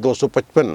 255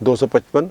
255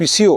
PCO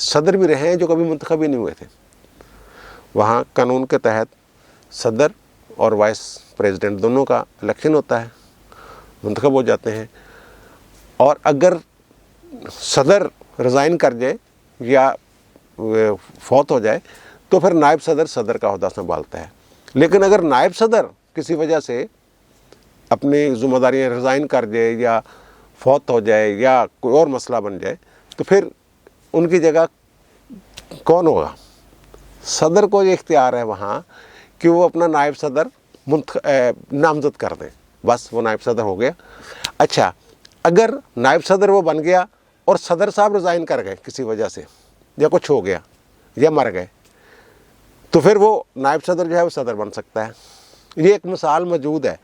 صدر بھی رہے ہیں جو کبھی منتخب ہی نہیں ہوئے تھے. وہاں قانون کے تحت صدر اور وائس پریزیڈنٹ دونوں کا الیکشن ہوتا ہے, منتخب ہو جاتے ہیں. اور اگر صدر ریزائن کر جائے یا فوت ہو جائے تو پھر نائب صدر صدر کا عہدہ سنبھالتا ہے. لیکن اگر نائب صدر کسی وجہ سے اپنی ذمہ داریاں ریزائن کر جائے یا فوت ہو جائے یا کوئی اور مسئلہ بن جائے تو پھر ان کی جگہ کون ہوگا؟ صدر کو یہ اختیار ہے وہاں کہ وہ اپنا نائب صدر نامزد کر دیں, بس وہ نائب صدر ہو گیا. اچھا, اگر نائب صدر وہ بن گیا اور صدر صاحب ریزائن کر گئے کسی وجہ سے یا کچھ ہو گیا یا مر گئے تو پھر وہ نائب صدر جو ہے وہ صدر بن سکتا ہے. یہ ایک مثال موجود ہے,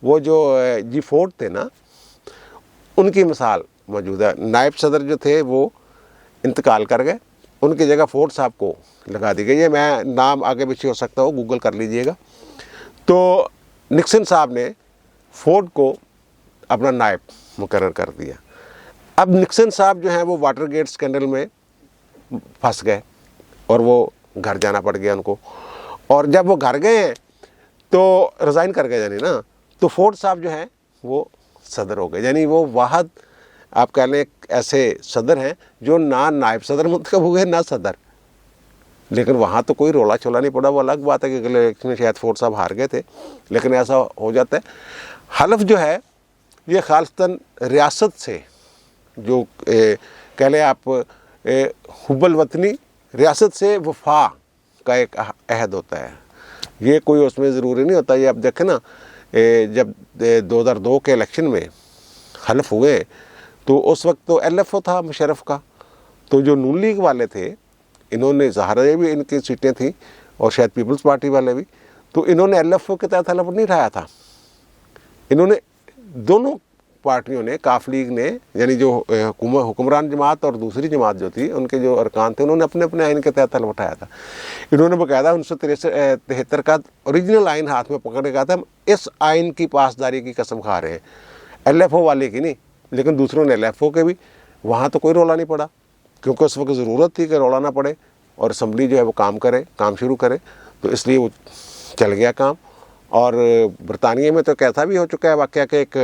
وہ جو جی فورڈ تھے نا ان کی مثال موجود ہے. نائب صدر جو تھے وہ انتقال کر گئے, ان کی جگہ فورڈ صاحب کو لگا دی گئی. یہ میں نام آگے پیچھے ہو سکتا ہو, گوگل کر لیجئے گا. تو نکسن صاحب نے فورڈ کو اپنا نائب مقرر کر دیا. اب نکسن صاحب جو ہیں وہ واٹر گیٹ اسکینڈل میں پھنس گئے اور وہ گھر جانا پڑ گیا ان کو. اور جب وہ گھر گئے ہیں تو ریزائن کر گئے یعنی نا, تو فورڈ صاحب جو ہیں وہ صدر ہو گئے. یعنی وہ واحد آپ کہہ لیں ایسے صدر ہیں جو نہ نائب صدر منتخب ہوئے نہ صدر. لیکن وہاں تو کوئی رولا چھولا نہیں پڑا. وہ الگ بات ہے کہ اگلے الیکشن میں شاید فورڈ صاحب ہار گئے تھے, لیکن ایسا ہو جاتا ہے. حلف جو ہے یہ خالصتاً ریاست سے, جو کہہ لیں آپ حب الوطنی, ریاست سے وفا کا ایک عہد ہوتا ہے. یہ کوئی اس میں ضروری نہیں ہوتا. یہ آپ دیکھیں نا, جب 2002 کے الیکشن میں حلف ہوئے تو اس وقت تو ایل ایف او تھا مشرف کا, تو جو نون لیگ والے تھے انہوں نے, ظاہر بھی ان کی سیٹیں تھیں اور شاید پیپلز پارٹی والے بھی, تو انہوں نے ایل ایف او کے تحت حلف نہیں اٹھایا تھا. انہوں نے دونوں پارٹیوں نے, کاف لیگ نے یعنی جو حکمران جماعت اور دوسری جماعت جو تھی ان کے جو ارکان تھے, انہوں نے اپنے اپنے آئین کے تحت حلف اٹھایا تھا. انہوں نے باقاعدہ 1973 کا اوریجنل آئین ہاتھ میں پکڑ کے کہا تھا ہم اس آئین کی پاسداری کی قسم کھا رہے ہیں, ایل ایف او والے کی نہیں. لیکن دوسروں نے ایل ایف او کے بھی, وہاں تو کوئی رولا نہیں پڑا کیونکہ اس وقت ضرورت تھی کہ رولا نہ پڑے اور اسمبلی جو ہے وہ کام کرے, کام شروع کرے, تو اس لیے وہ چل گیا کام. اور برطانیہ میں تو کیسا بھی ہو چکا ہے واقعہ کہ ایک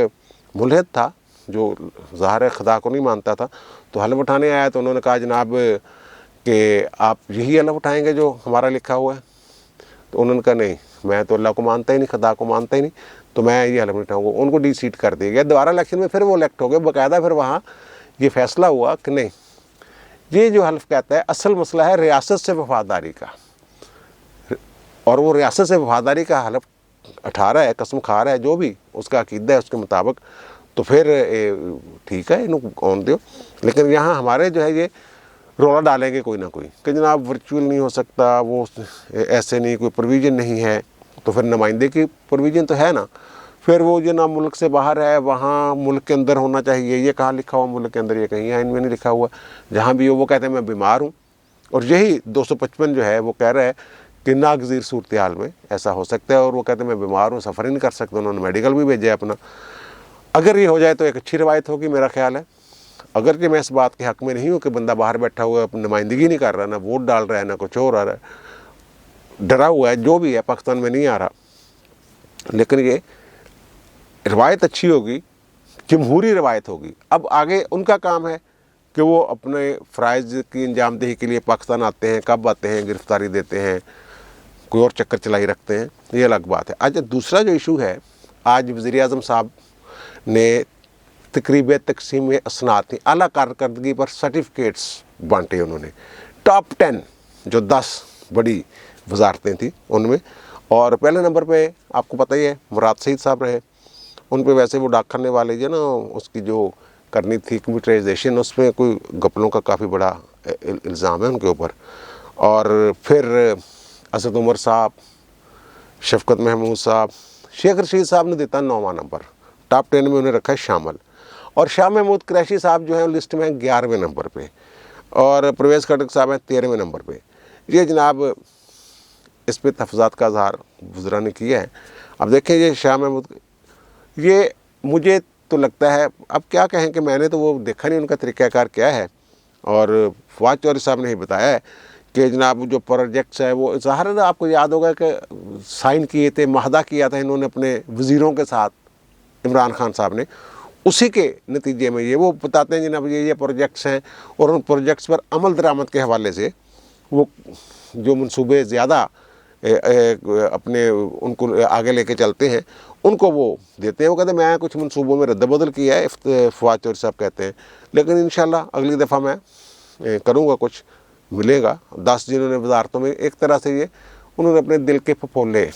ملحد تھا جو ظاہر خدا کو نہیں مانتا تھا, تو حلف اٹھانے آیا تو انہوں نے کہا جناب کہ آپ یہی حلف اٹھائیں گے جو ہمارا لکھا ہوا ہے؟ تو انہوں نے کہا نہیں, میں تو اللہ کو مانتا ہی نہیں, خدا کو مانتا ہی نہیں, تو میں یہ حلف نہیں اٹھاؤں گا. ان کو ڈی سیٹ کر دیا گیا. دوبارہ الیکشن میں پھر وہ الیکٹ ہو گئے. باقاعدہ پھر وہاں یہ فیصلہ ہوا کہ نہیں, یہ جو حلف کہتا ہے اصل مسئلہ ہے ریاست سے وفاداری کا, اور وہ ریاست سے وفاداری کا حلف اٹھا رہا ہے, قسم کھا رہا ہے, جو بھی اس کا عقیدہ ہے اس کے مطابق, تو پھر ٹھیک ہے انہوں کون دیو. لیکن یہاں ہمارے جو ہے یہ رولا ڈالیں گے کوئی نہ کوئی کہ جناب ورچوئل نہیں ہو سکتا, وہ ایسے نہیں, کوئی پروویژن نہیں ہے. تو پھر نمائندے کی پروویژن تو ہے نا, پھر وہ جو نا ملک سے باہر ہے وہاں ملک کے اندر ہونا چاہیے. یہ کہاں لکھا ہوا ملک کے اندر؟ یہ کہیں آئین میں نہیں لکھا ہوا. جہاں بھی ہو وہ کہتے ہیں میں بیمار ہوں, اور یہی 255 جو ہے وہ کہہ رہا ہے کہ ناگزیر صورتحال میں ایسا ہو سکتا ہے, اور وہ کہتے ہیں میں بیمار ہوں, سفر ہی نہیں کر سکتا. انہوں نے میڈیکل بھی بھیجا ہے اپنا. اگر یہ ہو جائے تو ایک اچھی روایت ہوگی میرا خیال ہے. اگرچہ میں اس بات کے حق میں نہیں ہوں کہ بندہ باہر بیٹھا ہوا ہے, اپنی نمائندگی نہیں کر رہا, نہ ووٹ ڈال رہا ہے, نہ کچھ اور آ رہا ہے, ڈرا ہوا ہے, جو بھی ہے پاکستان میں نہیں آ رہا. لیکن یہ روایت اچھی ہوگی, جمہوری روایت ہوگی. اب آگے ان کا کام ہے کہ وہ اپنے فرائض کی انجام دہی کے لیے پاکستان آتے ہیں, کب آتے ہیں, گرفتاری دیتے ہیں, کوئی اور چکر چلائی رکھتے ہیں, یہ الگ بات ہے. آج دوسرا جو ایشو ہے, آج وزیر اعظم صاحب نے تقریب تقسیم اسناد تھی, اعلیٰ کارکردگی پر سرٹیفکیٹس بانٹے انہوں نے. ٹاپ 10 جو 10 بڑی وزارتیں تھیں ان میں, اور پہلے نمبر پہ آپ کو پتہ ہی ہے مراد سعید صاحب رہے. ان پہ ویسے وہ ڈاک کھانے والے جو نا اس کی جو کرنی تھی کمپیوٹرائزیشن, اس میں کوئی گپلوں کا کافی بڑا الزام ہے ان کے اوپر. اور پھر اسد عمر صاحب, شفقت محمود صاحب, شیخ رشید صاحب نے دیتا 9واں نمبر, ٹاپ 10 میں انہیں رکھا ہے شامل. اور شاہ محمود قریشی صاحب جو ہیں لسٹ میں 11ویں نمبر پہ, اور پرویز خٹک صاحب ہیں 13ویں نمبر پہ. یہ جناب اس پہ تحفظات کا اظہار وزراء نے کیا ہے. اب دیکھیں یہ شاہ محمود, یہ مجھے تو لگتا ہے, اب کیا کہیں کہ میں نے تو وہ دیکھا نہیں ان کا طریقہ کار کیا ہے. اور فواد چودھری صاحب نے ہی بتایا ہے کہ جناب جو پروجیکٹس ہے وہ ظاہر ہے آپ کو یاد ہوگا کہ سائن کیے تھے، معاہدہ کیا تھا انہوں نے اپنے وزیروں کے ساتھ، عمران خان صاحب نے، اسی کے نتیجے میں یہ وہ بتاتے ہیں جناب یہ پروجیکٹس ہیں، اور ان پروجیکٹس پر عمل درآمد کے حوالے سے وہ جو منصوبے زیادہ اپنے ان کو آگے لے کے چلتے ہیں ان کو وہ دیتے ہیں۔ وہ کہتے ہیں میں کچھ منصوبوں میں رد و بدل کیا ہے، فواد چودھری صاحب کہتے ہیں، لیکن انشاءاللہ اگلی دفعہ میں کروں گا، کچھ ملے گا۔ 10 جنہوں نے وزارتوں میں ایک طرح سے یہ انہوں نے اپنے دل کے پھپھولے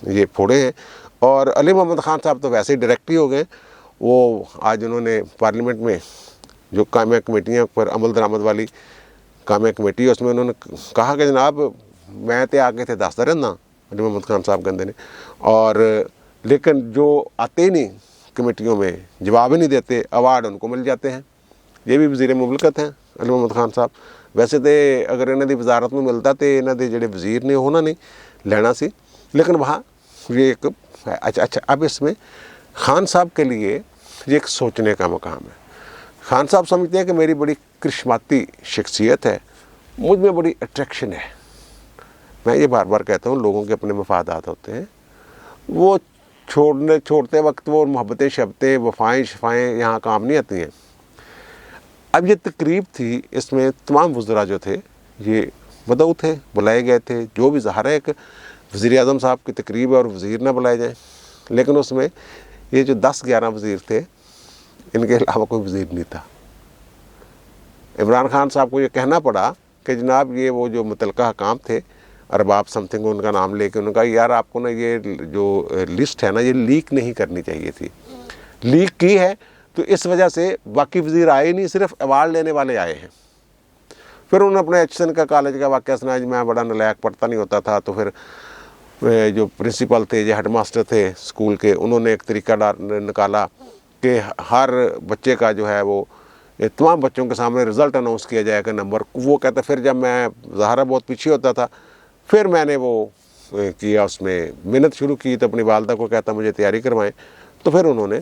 یہ پھوڑے ہیں۔ اور علی محمد خان صاحب تو ویسے ہی ڈائریکٹ ہی ہو گئے، وہ آج انہوں نے پارلیمنٹ میں جو قائمہ کمیٹیاں پر عمل درآمد والی قائمہ کمیٹی ہے اس میں انہوں نے کہا کہ جناب میں تے آگے تھے دس رہنا علی محمد خان صاحب کہندے نے، اور لیکن جو آتے ہی نہیں کمیٹیوں میں جواب ہی نہیں دیتے، ایوارڈ ان کو مل جاتے ہیں۔ یہ بھی وزیر مملکت ہیں علی محمد خان صاحب، ویسے تو اگر انہوں دی وزارت میں ملتا تو انہوں دے جڑے وزیر نے ہونا نہیں لینا سی، لیکن وہاں یہ ایک اچھا اب اس میں خان صاحب کے لیے یہ ایک سوچنے کا مقام ہے۔ خان صاحب سمجھتے ہیں کہ میری بڑی کرشماتی شخصیت ہے، مجھ میں بڑی اٹریکشن ہے۔ میں یہ بار بار کہتا ہوں لوگوں کے اپنے مفادات ہوتے ہیں، وہ چھوڑتے وقت وہ محبتیں شبتیں وفائیں شفائیں یہاں کام نہیں آتی ہیں۔ اب یہ تقریب تھی، اس میں تمام وزراء جو تھے یہ مدعو تھے، بلائے گئے تھے، جو بھی ظاہر ہے ایک وزیر اعظم صاحب کی تقریب ہے اور وزیر نہ بلائے جائیں، لیکن اس میں یہ جو 10-11 وزیر تھے ان کے علاوہ کوئی وزیر نہیں تھا۔ عمران خان صاحب کو یہ کہنا پڑا کہ جناب یہ وہ جو متعلقہ حکام تھے، ارباب سم تھنگ ان کا نام لے کے انہوں نے کہا یار آپ کو نا یہ جو لسٹ ہے نا یہ لیک نہیں کرنی چاہیے تھی، لیک کی ہے تو اس وجہ سے باقی وزیر آئے نہیں، صرف ایوارڈ لینے والے آئے ہیں۔ پھر انہوں نے اپنے ایچ کا کالج کا واقعہ سنا، میں بڑا نلائق پڑھتا نہیں ہوتا تھا، تو پھر جو پرنسپل تھے جو ہیڈ ماسٹر تھے اسکول کے انہوں نے ایک طریقہ نکالا کہ ہر بچے کا جو ہے وہ تمام بچوں کے سامنے رزلٹ اناؤنس کیا جائے گا نمبر، وہ کہتا پھر جب میں ظاہرہ بہت پیچھے ہوتا تھا پھر میں نے وہ کیا، اس میں محنت شروع کی، تو اپنی والدہ کو کہتا مجھے تیاری کروائیں، تو پھر انہوں نے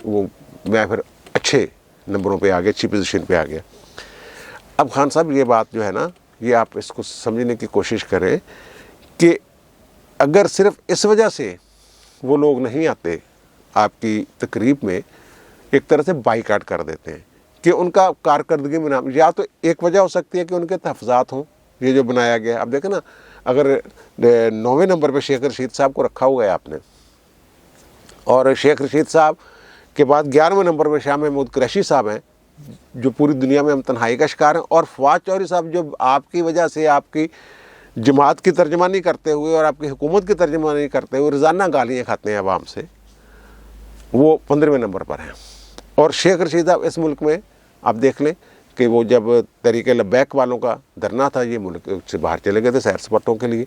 وہ میں پھر اچھے نمبروں پہ آ گیا، اچھی پوزیشن پہ آ گیا۔ اب خان صاحب یہ بات جو ہے نا یہ آپ اس کو سمجھنے کی کوشش کریں کہ اگر صرف اس وجہ سے وہ لوگ نہیں آتے آپ کی تقریب میں، ایک طرح سے بائیکاٹ کر دیتے ہیں کہ ان کا کارکردگی میں نام، یا تو ایک وجہ ہو سکتی ہے کہ ان کے تحفظات ہوں یہ جو بنایا گیا۔ اب دیکھیں نا اگر 9ویں نمبر پہ شیخ رشید صاحب کو رکھا ہوا ہے آپ نے، اور شیخ رشید صاحب کے بعد 11ویں نمبر پہ شاہ محمود قریشی صاحب ہیں جو پوری دنیا میں ہم تنہائی کا شکار ہیں، اور فواد چودھری صاحب جو آپ کی وجہ سے آپ کی جماعت کی ترجمانی کرتے ہوئے اور آپ کی حکومت کی ترجمانی کرتے ہوئے روزانہ گالیاں کھاتے ہیں عوام سے، وہ 15ویں نمبر پر ہیں۔ اور شیخ رشید صاحب اس ملک میں آپ دیکھ لیں کہ وہ جب تحریک لبیک والوں کا دھرنا تھا یہ ملک سے باہر چلے گئے تھے سیر سپاٹوں کے لیے،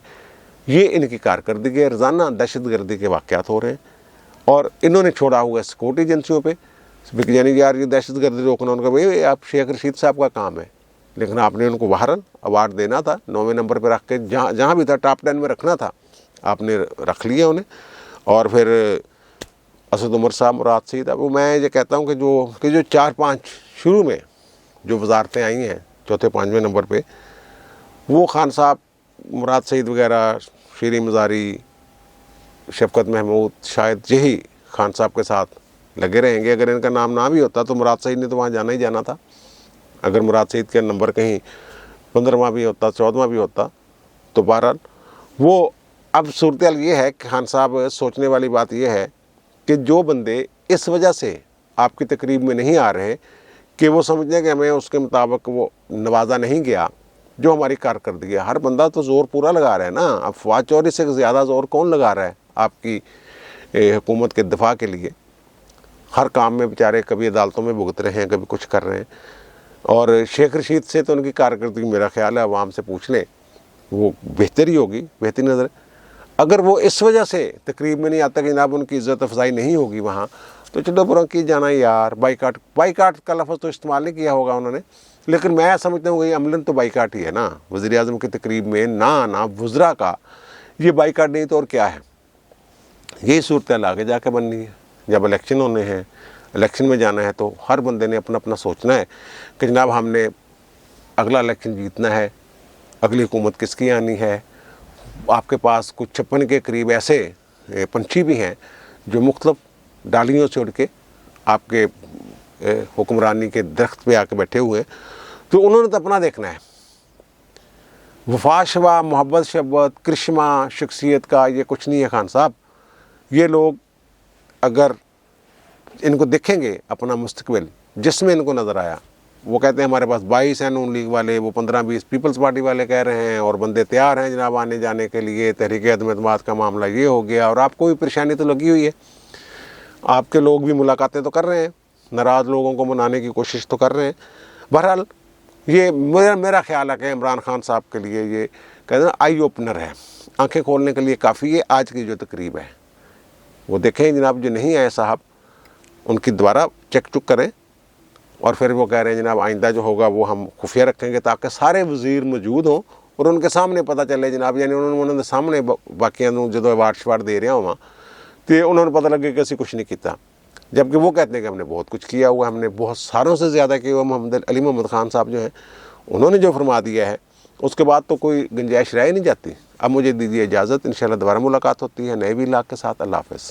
یہ ان کی کارکردگی ہے۔ روزانہ دہشت گردی کے واقعات ہو رہے ہیں اور انہوں نے چھوڑا ہوا ہے سیکورٹی ایجنسیوں پہ، یعنی یار یہ دہشت گردی روکنا، ان کا بھائی آپ شیخ رشید صاحب کا کام ہے، لیکن آپ نے ان کو بہرحال ایوارڈ دینا تھا، 9ویں نمبر پہ رکھ کے جہاں بھی تھا ٹاپ 10 میں رکھنا تھا، آپ نے رکھ لیا انہیں۔ اور پھر اسد عمر صاحب، مراد سعید، اب میں یہ کہتا ہوں کہ جو 4-5 شروع میں جو وزارتیں آئی ہیں 4-5ویں نمبر پہ، وہ خان صاحب، مراد سعید وغیرہ، شیریں مزاری، شفقت محمود، شاید یہی خان صاحب کے ساتھ لگے رہیں گے۔ اگر ان کا نام نہ بھی ہوتا تو مراد سعید نے تو وہاں جانا ہی جانا تھا۔ اگر مراد سعید کے نمبر کہیں 15واں بھی ہوتا، 14واں بھی ہوتا، تو بہرحال وہ اب صورتحال یہ ہے کہ خان صاحب سوچنے والی بات یہ ہے کہ جو بندے اس وجہ سے آپ کی تقریب میں نہیں آ رہے کہ وہ سمجھتے ہیں کہ ہمیں اس کے مطابق وہ نوازا نہیں گیا جو ہماری کارکردگی ہے۔ ہر بندہ تو زور پورا لگا رہا ہے نا، اب فواد چودھری سے زیادہ زور کون لگا رہا ہے آپ کی حکومت کے دفاع کے لیے؟ ہر کام میں بیچارے کبھی عدالتوں میں بھگت رہے ہیں، کبھی کچھ کر رہے ہیں۔ اور شیخ رشید سے تو ان کی کارکردگی میرا خیال ہے عوام سے پوچھ لیں وہ بہتری ہوگی، بہتری نظر۔ اگر وہ اس وجہ سے تقریب میں نہیں آتا کہ جناب ان کی عزت افزائی نہیں ہوگی وہاں، تو چلو برا کی جانا یار، بائیکاٹ کا لفظ تو استعمال نہیں کیا ہوگا انہوں نے، لیکن میں سمجھتا ہوں کہ عملاً تو بائیکاٹ ہی ہے نا۔ وزیر اعظم کی تقریب میں نہ آنا وزراء کا، یہ بائیکاٹ نہیں تو اور کیا ہے؟ یہی صورتحال آگے جا کے بننی ہے۔ جب الیکشن ہونے ہیں، الیکشن میں جانا ہے، تو ہر بندے نے اپنا اپنا سوچنا ہے کہ جناب ہم نے اگلا الیکشن جیتنا ہے، اگلی حکومت کس کی آنی ہے۔ آپ کے پاس کچھ 56 کے قریب ایسے پنچھی بھی ہیں جو مختلف ڈالیوں سے اڑ کے آپ کے حکمرانی کے درخت پہ آ کے بیٹھے ہوئے ہیں، تو انہوں نے تو اپنا دیکھنا ہے۔ وفا شبہ، محبت شبت، کرشمہ شخصیت کا یہ کچھ نہیں ہے خان صاحب۔ یہ لوگ اگر ان کو دیکھیں گے اپنا مستقبل جس میں ان کو نظر آیا، وہ کہتے ہیں ہمارے پاس 22 ہیں نون لیگ والے، وہ 15-20 پیپلز پارٹی والے کہہ رہے ہیں، اور بندے تیار ہیں جناب آنے جانے کے لیے، تحریک عدم اعتماد کا معاملہ یہ ہو گیا، اور آپ کو بھی پریشانی تو لگی ہوئی ہے، آپ کے لوگ بھی ملاقاتیں تو کر رہے ہیں، ناراض لوگوں کو منانے کی کوشش تو کر رہے ہیں۔ بہرحال یہ میرا خیال ہے کہ عمران خان صاحب کے لیے یہ کہتے ہیں آئی اوپنر ہے، آنکھیں کھولنے کے لیے کافی ہے آج کی جو تقریب ہے۔ وہ دیکھیں جناب جو نہیں آئے صاحب ان کی دوبارہ چیک چک کریں، اور پھر وہ کہہ رہے ہیں جناب آئندہ جو ہوگا وہ ہم خفیہ رکھیں گے تاکہ سارے وزیر موجود ہوں اور ان کے سامنے پتہ چلے جناب، یعنی انہوں نے سامنے باقیاں جدو ایوارڈ شوارڈ دے رہے ہوں وہاں تو انہوں نے پتہ لگے کہ اسی کچھ نہیں کیتا، جبکہ وہ کہتے ہیں کہ ہم نے بہت کچھ کیا ہوا، ہم نے بہت ساروں سے زیادہ کیا ہوا۔ علی محمد خان صاحب جو ہیں انہوں نے جو فرما دیا ہے اس کے بعد تو کوئی گنجائش رہ نہیں جاتی۔ اب مجھے دیجیے اجازت، انشاءاللہ دوبارہ ملاقات ہوتی ہے نئے ویلاگ کے ساتھ۔ اللہ حافظ۔